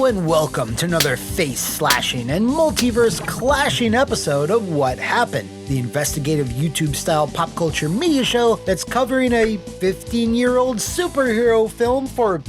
and welcome to another face-slashing and multiverse-clashing episode of What Happened, the investigative YouTube-style pop culture media show that's covering a 15-year-old superhero film for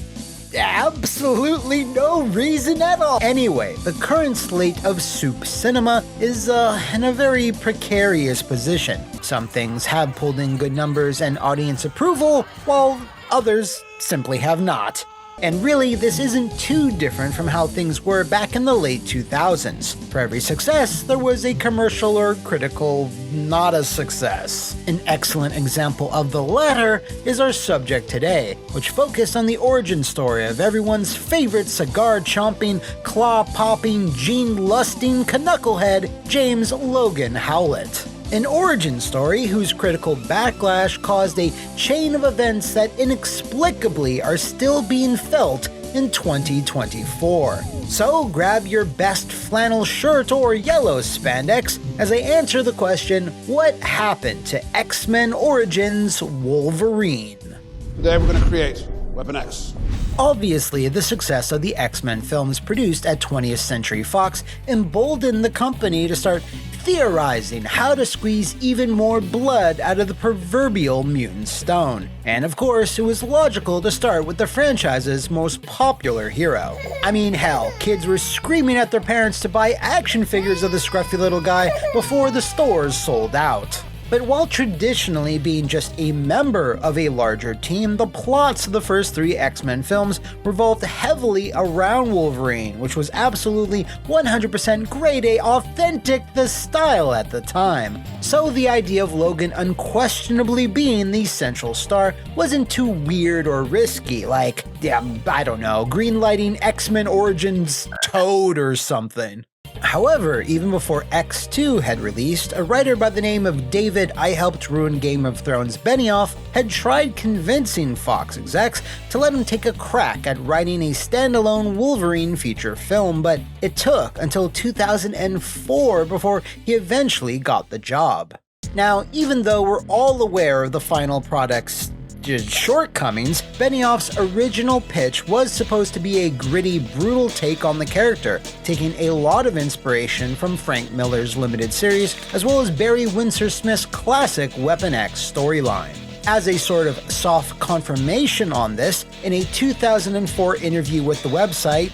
absolutely no reason at all. Anyway, the current slate of soup cinema is in a very precarious position. Some things have pulled in good numbers and audience approval, while others simply have not. And really, this isn't too different from how things were back in the late 2000s. For every success, there was a commercial or critical not a success. An excellent example of the latter is our subject today, which focused on the origin story of everyone's favorite cigar-chomping, claw-popping, gene-lusting knucklehead, James Logan Howlett. An origin story whose critical backlash caused a chain of events that inexplicably are still being felt in 2024. So grab your best flannel shirt or yellow spandex as I answer the question, what happened to X-Men Origins Wolverine? Today we're going to create Weapon X. Obviously, the success of the X-Men films produced at 20th Century Fox emboldened the company to start theorizing how to squeeze even more blood out of the proverbial mutant stone. And of course, it was logical to start with the franchise's most popular hero. I mean, hell, kids were screaming at their parents to buy action figures of the scruffy little guy before the stores sold out. But while traditionally being just a member of a larger team, the plots of the first three X-Men films revolved heavily around Wolverine, which was absolutely 100% grade A authentic the style at the time. So the idea of Logan unquestionably being the central star wasn't too weird or risky, like, I don't know, greenlighting X-Men Origins Toad or something. However, even before X2 had released, a writer by the name of David I Helped Ruin Game of Thrones Benioff had tried convincing Fox execs to let him take a crack at writing a standalone Wolverine feature film, but it took until 2004 before he eventually got the job. Now, even though we're all aware of the final product's shortcomings, Benioff's original pitch was supposed to be a gritty, brutal take on the character, taking a lot of inspiration from Frank Miller's limited series, as well as Barry Windsor Smith's classic Weapon X storyline. As a sort of soft confirmation on this, in a 2004 interview with the website,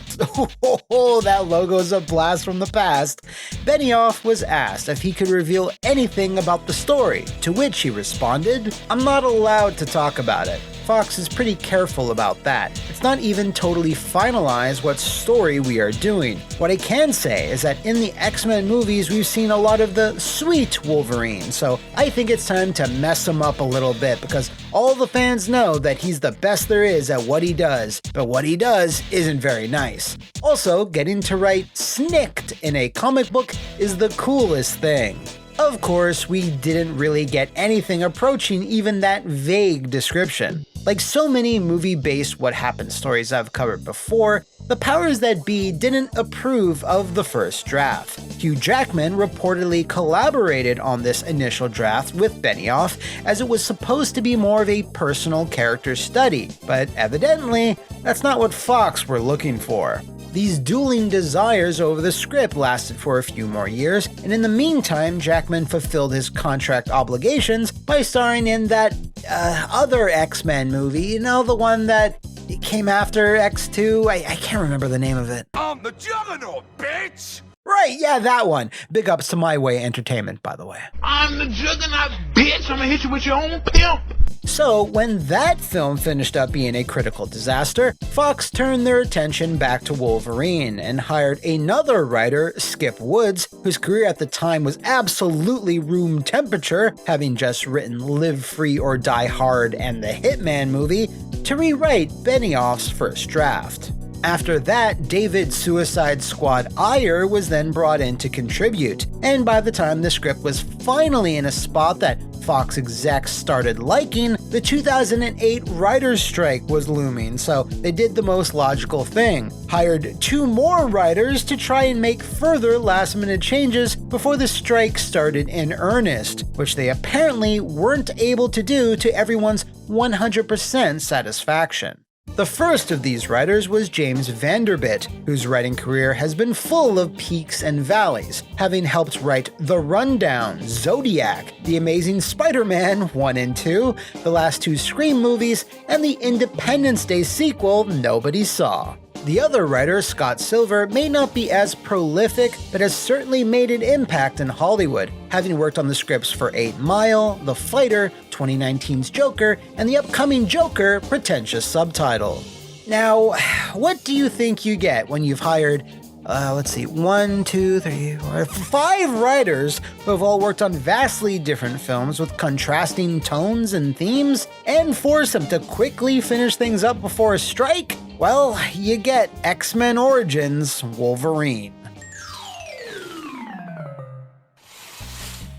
that logo's a blast from the past, Benioff was asked if he could reveal anything about the story, to which he responded, "I'm not allowed to talk about it. Fox is pretty careful about that. It's not even totally finalized what story we are doing. What I can say is that in the X-Men movies we've seen a lot of the sweet Wolverine, so I think it's time to mess him up a little bit because all the fans know that he's the best there is at what he does, but what he does isn't very nice. Also, getting to write snicked in a comic book is the coolest thing." Of course, we didn't really get anything approaching even that vague description. Like so many movie-based What Happened stories I've covered before, the powers that be didn't approve of the first draft. Hugh Jackman reportedly collaborated on this initial draft with Benioff, as it was supposed to be more of a personal character study, but evidently, that's not what Fox were looking for. These dueling desires over the script lasted for a few more years, and in the meantime, Jackman fulfilled his contract obligations by starring in that other X-Men movie, the one that came after X2? I can't remember the name of it. I'm the Juggernaut, bitch! Right, yeah, that one. Big ups to My Way Entertainment, by the way. I'm the Juggernaut, bitch! I'm gonna hit you with your own pimp! So, when that film finished up being a critical disaster, Fox turned their attention back to Wolverine and hired another writer, Skip Woods, whose career at the time was absolutely room temperature, having just written Live Free or Die Hard and the Hitman movie, to rewrite Benioff's first draft. After that, David Suicide Squad Ayer was then brought in to contribute, and by the time the script was finally in a spot that Fox execs started liking, the 2008 writer's strike was looming, so they did the most logical thing. Hired 2 more writers to try and make further last-minute changes before the strike started in earnest, which they apparently weren't able to do to everyone's 100% satisfaction. The first of these writers was James Vanderbilt, whose writing career has been full of peaks and valleys, having helped write The Rundown, Zodiac, The Amazing Spider-Man 1 and 2, the last 2 Scream movies, and the Independence Day sequel nobody saw. The other writer, Scott Silver, may not be as prolific, but has certainly made an impact in Hollywood, having worked on the scripts for 8 Mile, The Fighter, 2019's Joker, and the upcoming Joker pretentious subtitle. Now, what do you think you get when you've hired, 5 writers who have all worked on vastly different films with contrasting tones and themes, and force them to quickly finish things up before a strike? Well, you get X-Men Origins Wolverine.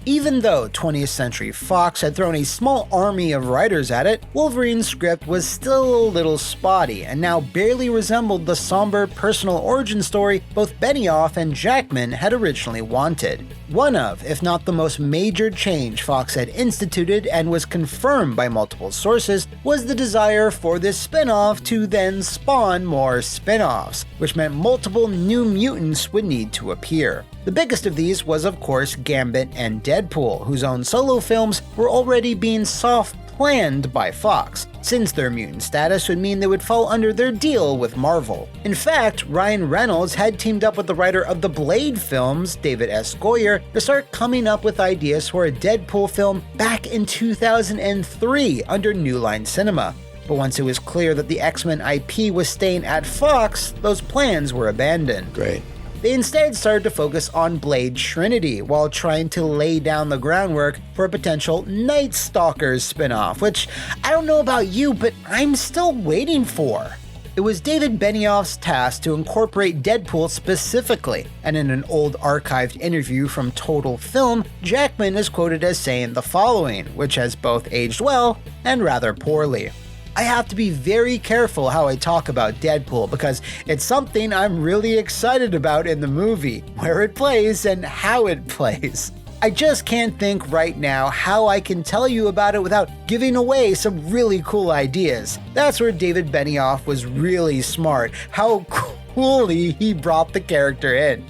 Even though 20th Century Fox had thrown a small army of writers at it, Wolverine's script was still a little spotty and now barely resembled the somber personal origin story both Benioff and Jackman had originally wanted. One of, if not the most major change Fox had instituted and was confirmed by multiple sources, was the desire for this spin-off to then spawn more spin-offs, which meant multiple new mutants would need to appear. The biggest of these was, of course, Gambit and Deadpool, whose own solo films were already being soft-planned by Fox, since their mutant status would mean they would fall under their deal with Marvel. In fact, Ryan Reynolds had teamed up with the writer of the Blade films, David S. Goyer, to start coming up with ideas for a Deadpool film back in 2003 under New Line Cinema. But once it was clear that the X-Men IP was staying at Fox, those plans were abandoned. Great. They instead started to focus on Blade Trinity while trying to lay down the groundwork for a potential Night Stalkers spin-off, which I don't know about you, but I'm still waiting for. It was David Benioff's task to incorporate Deadpool specifically, and in an old archived interview from Total Film, Jackman is quoted as saying the following, which has both aged well and rather poorly. I have to be very careful how I talk about Deadpool because it's something I'm really excited about in the movie, where it plays and how it plays. I just can't think right now how I can tell you about it without giving away some really cool ideas. That's where David Benioff was really smart, how coolly he brought the character in.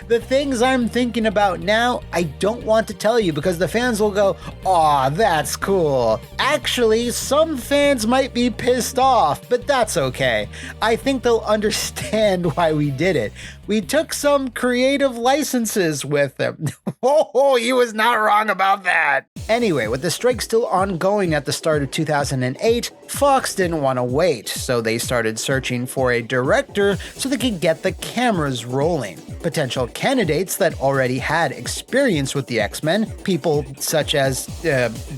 The things I'm thinking about now, I don't want to tell you because the fans will go, "Aw, that's cool." Actually, some fans might be pissed off, but that's okay. I think they'll understand why we did it. We took some creative licenses with them. Oh, he was not wrong about that. Anyway, with the strike still ongoing at the start of 2008, Fox didn't want to wait, so they started searching for a director so they could get the cameras rolling. Potential candidates that already had experience with the X-Men, people such as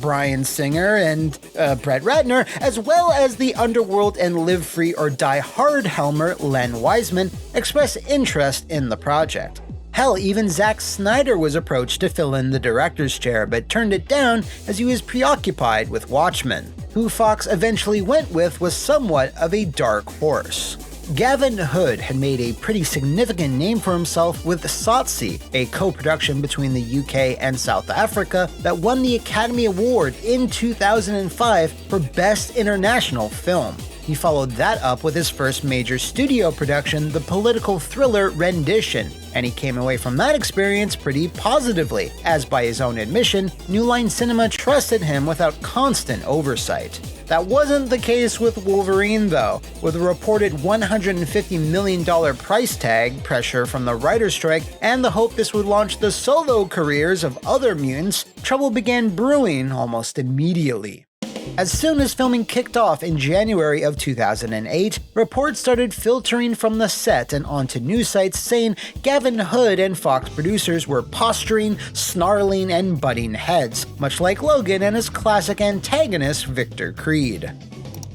Bryan Singer and Brett Ratner, as well as the Underworld and Live Free or Die Hard helmer Len Wiseman, expressed interest in the project. Hell, even Zack Snyder was approached to fill in the director's chair, but turned it down as he was preoccupied with Watchmen. Who Fox eventually went with was somewhat of a dark horse. Gavin Hood had made a pretty significant name for himself with Tsotsi, a co-production between the UK and South Africa that won the Academy Award in 2005 for Best International Film. He followed that up with his first major studio production, the political thriller Rendition, and he came away from that experience pretty positively, as by his own admission, New Line Cinema trusted him without constant oversight. That wasn't the case with Wolverine though. With a reported $150 million price tag, pressure from the writer's strike, and the hope this would launch the solo careers of other mutants, trouble began brewing almost immediately. As soon as filming kicked off in January of 2008, reports started filtering from the set and onto news sites saying Gavin Hood and Fox producers were posturing, snarling, and butting heads, much like Logan and his classic antagonist Victor Creed.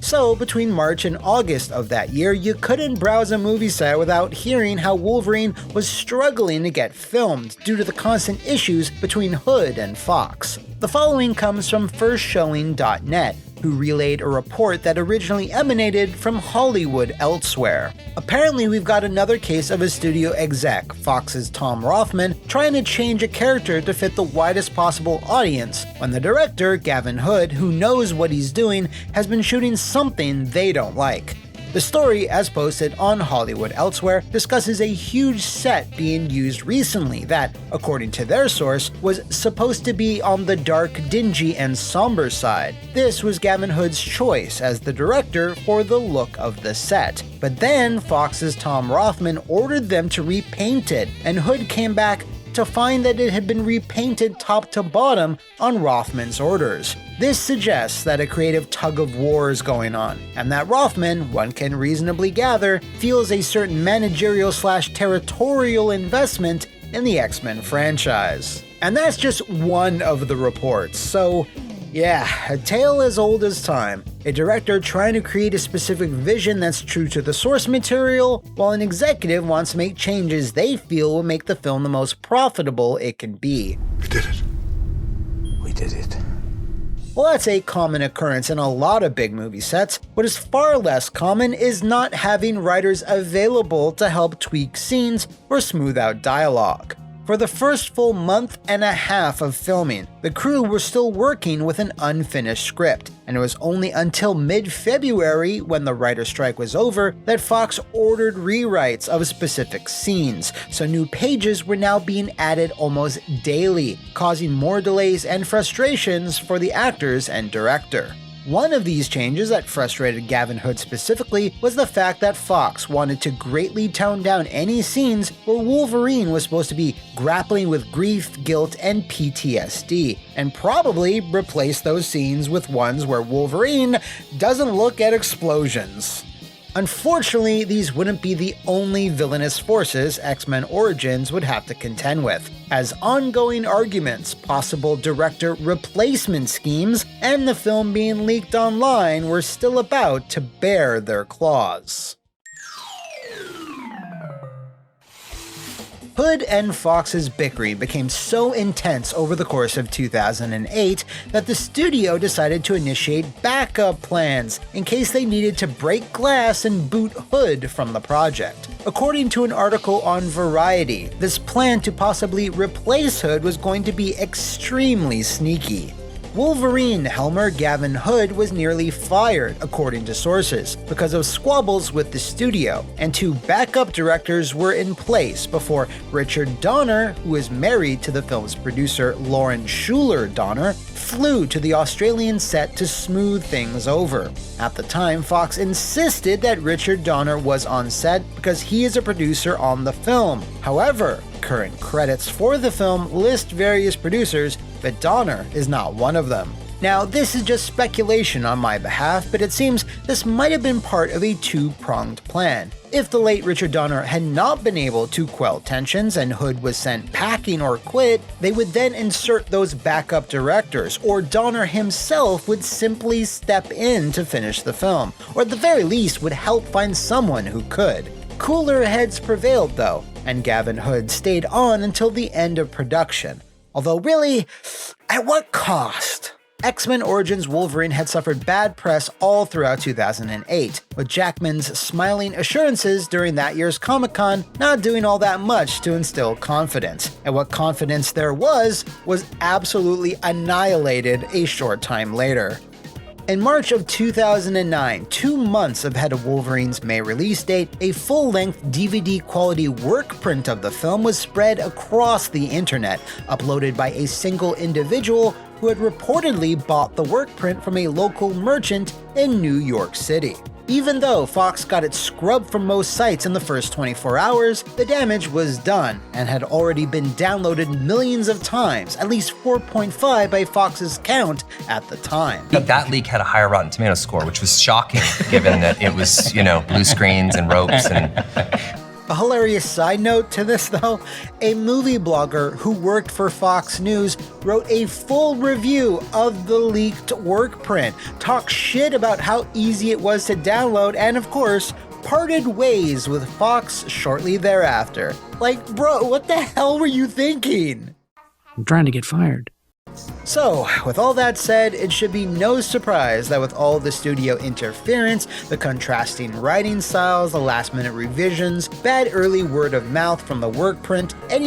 So, between March and August of that year, you couldn't browse a movie set without hearing how Wolverine was struggling to get filmed due to the constant issues between Hood and Fox. The following comes from FirstShowing.net, who relayed a report that originally emanated from Hollywood elsewhere. Apparently, we've got another case of a studio exec, Fox's Tom Rothman, trying to change a character to fit the widest possible audience, when the director, Gavin Hood, who knows what he's doing, has been shooting something they don't like. The story, as posted on Hollywood Elsewhere, discusses a huge set being used recently that, according to their source, was supposed to be on the dark, dingy, and somber side. This was Gavin Hood's choice as the director for the look of the set. But then Fox's Tom Rothman ordered them to repaint it, and Hood came back to find that it had been repainted top to bottom on Rothman's orders. This suggests that a creative tug-of-war is going on, and that Rothman, one can reasonably gather, feels a certain managerial/territorial investment in the X-Men franchise. And that's just one of the reports, so yeah, a tale as old as time. A director trying to create a specific vision that's true to the source material, while an executive wants to make changes they feel will make the film the most profitable it can be. We did it. We did it. Well, that's a common occurrence in a lot of big movie sets. What is far less common is not having writers available to help tweak scenes or smooth out dialogue. For the first full month and a half of filming, the crew were still working with an unfinished script, and it was only until mid-February, when the writer's strike was over, that Fox ordered rewrites of specific scenes, so new pages were now being added almost daily, causing more delays and frustrations for the actors and director. One of these changes that frustrated Gavin Hood specifically was the fact that Fox wanted to greatly tone down any scenes where Wolverine was supposed to be grappling with grief, guilt, and PTSD, and probably replace those scenes with ones where Wolverine doesn't look at explosions. Unfortunately, these wouldn't be the only villainous forces X-Men Origins would have to contend with, as ongoing arguments, possible director replacement schemes, and the film being leaked online were still about to bear their claws. Hood and Fox's bickering became so intense over the course of 2008 that the studio decided to initiate backup plans in case they needed to break glass and boot Hood from the project. According to an article on Variety, this plan to possibly replace Hood was going to be extremely sneaky. Wolverine helmer Gavin Hood was nearly fired, according to sources, because of squabbles with the studio, and two backup directors were in place before Richard Donner, who is married to the film's producer Lauren Schuler Donner, flew to the Australian set to smooth things over. At the time, Fox insisted that Richard Donner was on set because he is a producer on the film. However, current credits for the film list various producers, but Donner is not one of them. Now, this is just speculation on my behalf, but it seems this might have been part of a two-pronged plan. If the late Richard Donner had not been able to quell tensions and Hood was sent packing or quit, they would then insert those backup directors, or Donner himself would simply step in to finish the film, or at the very least would help find someone who could. Cooler heads prevailed though, and Gavin Hood stayed on until the end of production. Although really, at what cost? X-Men Origins Wolverine had suffered bad press all throughout 2008, with Jackman's smiling assurances during that year's Comic-Con not doing all that much to instill confidence. And what confidence there was absolutely annihilated a short time later. In March of 2009, 2 months ahead of Wolverine's May release date, a full-length DVD-quality workprint of the film was spread across the internet, uploaded by a single individual who had reportedly bought the workprint from a local merchant in New York City. Even though Fox got it scrubbed from most sites in the first 24 hours, the damage was done and had already been downloaded millions of times, at least 4.5 by Fox's count at the time. That leak had a higher Rotten Tomatoes score, which was shocking, given that it was, blue screens and ropes and... A hilarious side note to this though, a movie blogger who worked for Fox News wrote a full review of the leaked workprint, talked shit about how easy it was to download, and of course, parted ways with Fox shortly thereafter. Like, bro, what the hell were you thinking? I'm trying to get fired. So, with all that said, it should be no surprise that with all the studio interference, the contrasting writing styles, the last-minute revisions, bad early word of mouth from the workprint, and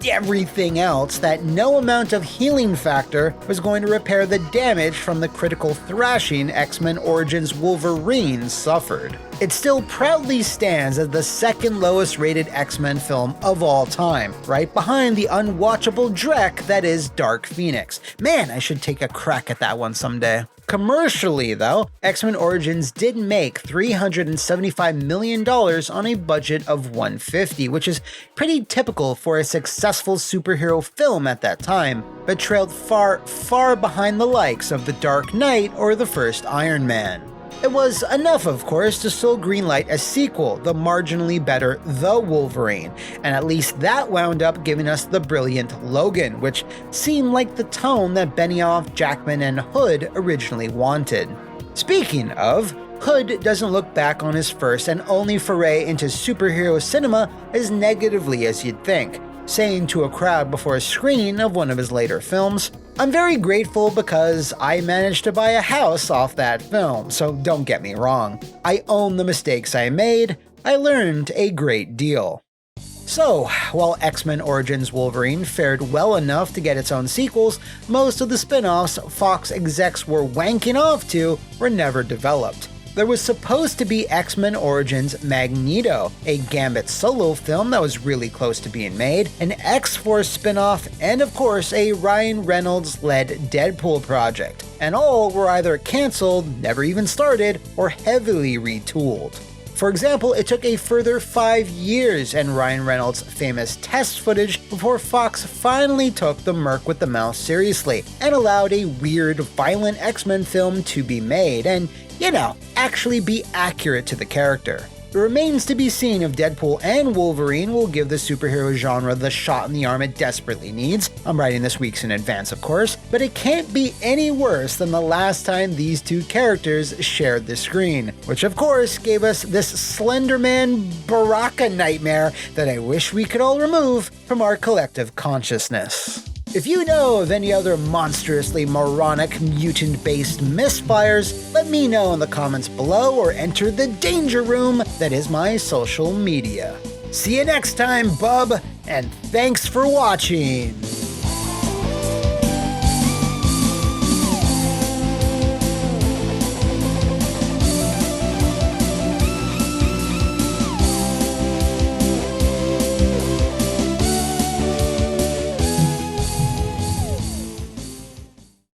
everything else, that no amount of healing factor was going to repair the damage from the critical thrashing X-Men Origins Wolverine suffered. It still proudly stands as the second lowest rated X-Men film of all time, right behind the unwatchable dreck that is Dark Phoenix. Man, I should take a crack at that one someday. Commercially, though, X-Men Origins did make $375 million on a budget of $150, which is pretty typical for a successful superhero film at that time, but trailed far, far behind the likes of The Dark Knight or the first Iron Man. It was enough, of course, to still greenlight a sequel, the marginally better The Wolverine, and at least that wound up giving us the brilliant Logan, which seemed like the tone that Benioff, Jackman, and Hood originally wanted. Speaking of, Hood doesn't look back on his first and only foray into superhero cinema as negatively as you'd think, saying to a crowd before a screening of one of his later films, "I'm very grateful because I managed to buy a house off that film, so don't get me wrong. I own the mistakes I made. I learned a great deal." So, while X-Men Origins Wolverine fared well enough to get its own sequels, most of the spin-offs Fox execs were wanking off to were never developed. There was supposed to be X-Men Origins Magneto, a Gambit solo film that was really close to being made, an X-Force spin-off, and of course a Ryan Reynolds-led Deadpool project. And all were either cancelled, never even started, or heavily retooled. For example, it took a further 5 years and Ryan Reynolds' famous test footage before Fox finally took the Merc with the Mouse seriously and allowed a weird, violent X-Men film to be made and, actually be accurate to the character. It remains to be seen if Deadpool and Wolverine will give the superhero genre the shot in the arm it desperately needs. I'm writing this weeks in advance, of course, but it can't be any worse than the last time these two characters shared the screen, which of course gave us this Slenderman Baraka nightmare that I wish we could all remove from our collective consciousness. If you know of any other monstrously moronic mutant-based misfires, let me know in the comments below or enter the danger room that is my social media. See you next time, bub, and thanks for watching!